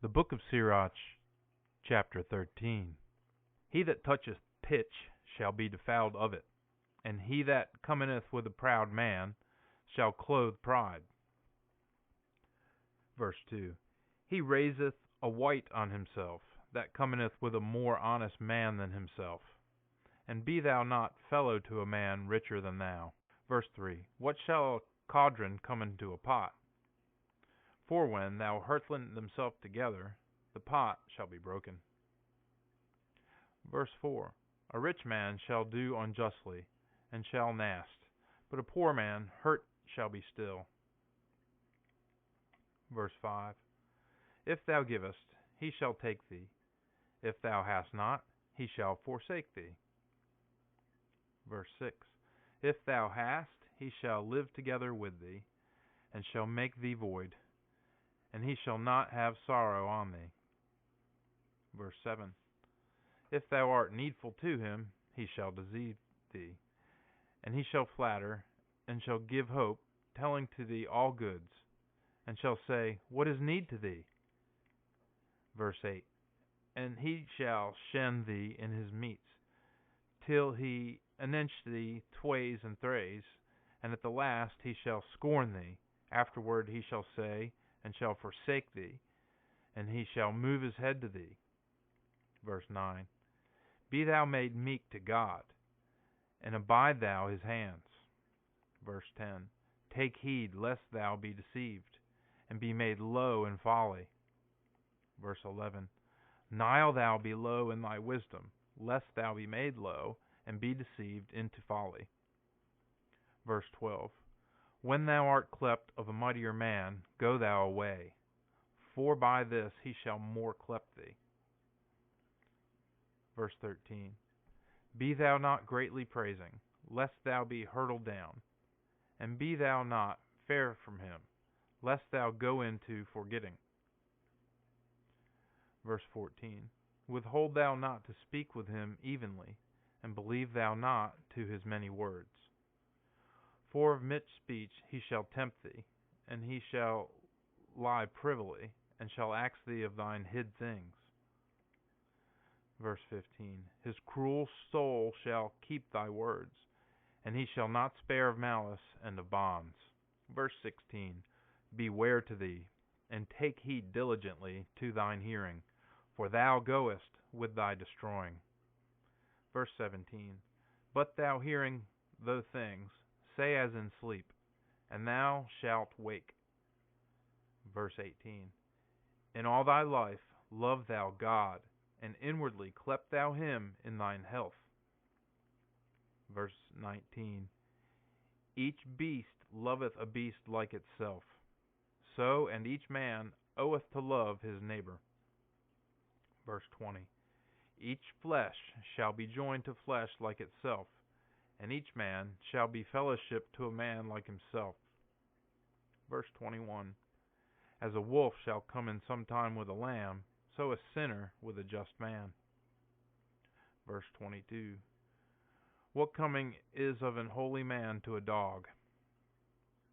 The book of Syrach, chapter 13. He that toucheth pitch shall be defiled of it, and he that cometh with a proud man shall clothe pride. Verse 2. He raiseth a white on himself, that cometh with a more honest man than himself. And be thou not fellow to a man richer than thou. Verse 3. What shall a cauldron come into a pot? For when thou hurtlest themselves together, the pot shall be broken. Verse 4. A rich man shall do unjustly, and shall gnast, but a poor man hurt shall be still. Verse 5. If thou givest, he shall take thee. If thou hast not, he shall forsake thee. Verse 6. If thou hast, he shall live together with thee, and shall make thee void, and he shall not have sorrow on thee. Verse 7. If thou art needful to him, he shall deceive thee, and he shall flatter, and shall give hope, telling to thee all goods, and shall say, What is need to thee? Verse 8. And he shall shen thee in his meats, till he anench thee tways and thrays, and at the last he shall scorn thee. Afterward he shall say, and shall forsake thee, and he shall move his head to thee. Verse 9. Be thou made meek to God, and abide thou his hands. Verse 10. Take heed lest thou be deceived, and be made low in folly. Verse 11. Nyle thou be low in thy wisdom, lest thou be made low, and be deceived into folly. Verse 12. When thou art clept of a mightier man, go thou away, for by this he shall more clep thee. Verse 13. Be thou not greatly praising, lest thou be hurtled down, and be thou not fair from him, lest thou go into forgetting. Verse 14. Withhold thou not to speak with him evenly, and believe thou not to his many words. For of much speech he shall tempt thee, and he shall lie privily, and shall ask thee of thine hid things. Verse 15. His cruel soul shall keep thy words, and he shall not spare of malice and of bonds. Verse 16. Beware to thee, and take heed diligently to thine hearing, for thou goest with thy destroying. Verse 17. But thou hearing those things, say as in sleep, and thou shalt wake. Verse 18. In all thy life love thou God, and inwardly clep thou him in thine health. Verse 19. Each beast loveth a beast like itself, so and each man oweth to love his neighbor. Verse 20. Each flesh shall be joined to flesh like itself, and each man shall be fellowship to a man like himself. Verse 21. As a wolf shall come in some time with a lamb, so a sinner with a just man. Verse 22. What coming is of an holy man to a dog?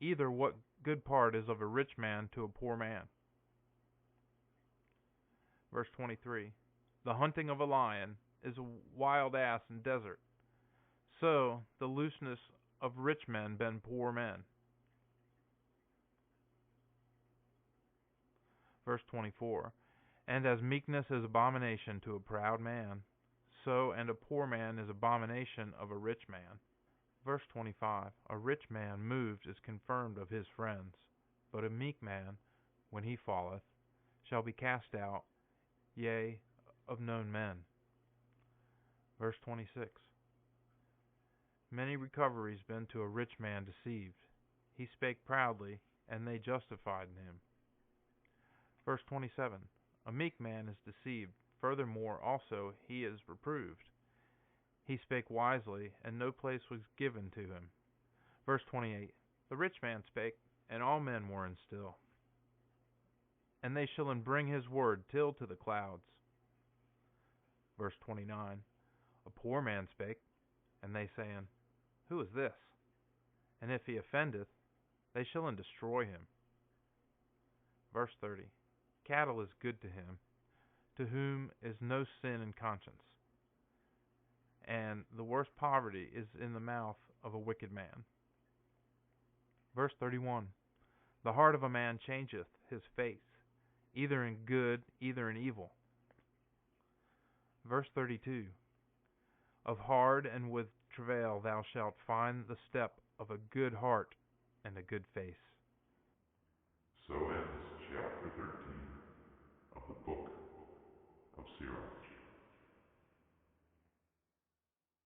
Either what good part is of a rich man to a poor man? Verse 23. The hunting of a lion is a wild ass in desert, so the looseness of rich men ben poor men. Verse 24. And as meekness is abomination to a proud man, so and a poor man is abomination of a rich man. Verse 25. A rich man moved is confirmed of his friends, but a meek man, when he falleth, shall be cast out, yea, of known men. Verse 26. Many recoveries been to a rich man deceived. He spake proudly, and they justified him. Verse 27. A meek man is deceived, furthermore also he is reproved. He spake wisely, and no place was given to him. Verse 28. The rich man spake, and all men were in still. And they shall bring his word till to the clouds. Verse 29. A poor man spake, and they saying, Who is this? And if he offendeth, they shall destroy him. Verse 30. cattle is good to him, to whom is no sin in conscience. And the worst poverty is in the mouth of a wicked man. Verse 31. The heart of a man changeth his face, either in good, either in evil. Verse 32. Of hard and with travail thou shalt find the step of a good heart and a good face. So ends chapter 13 of the book of Syrach.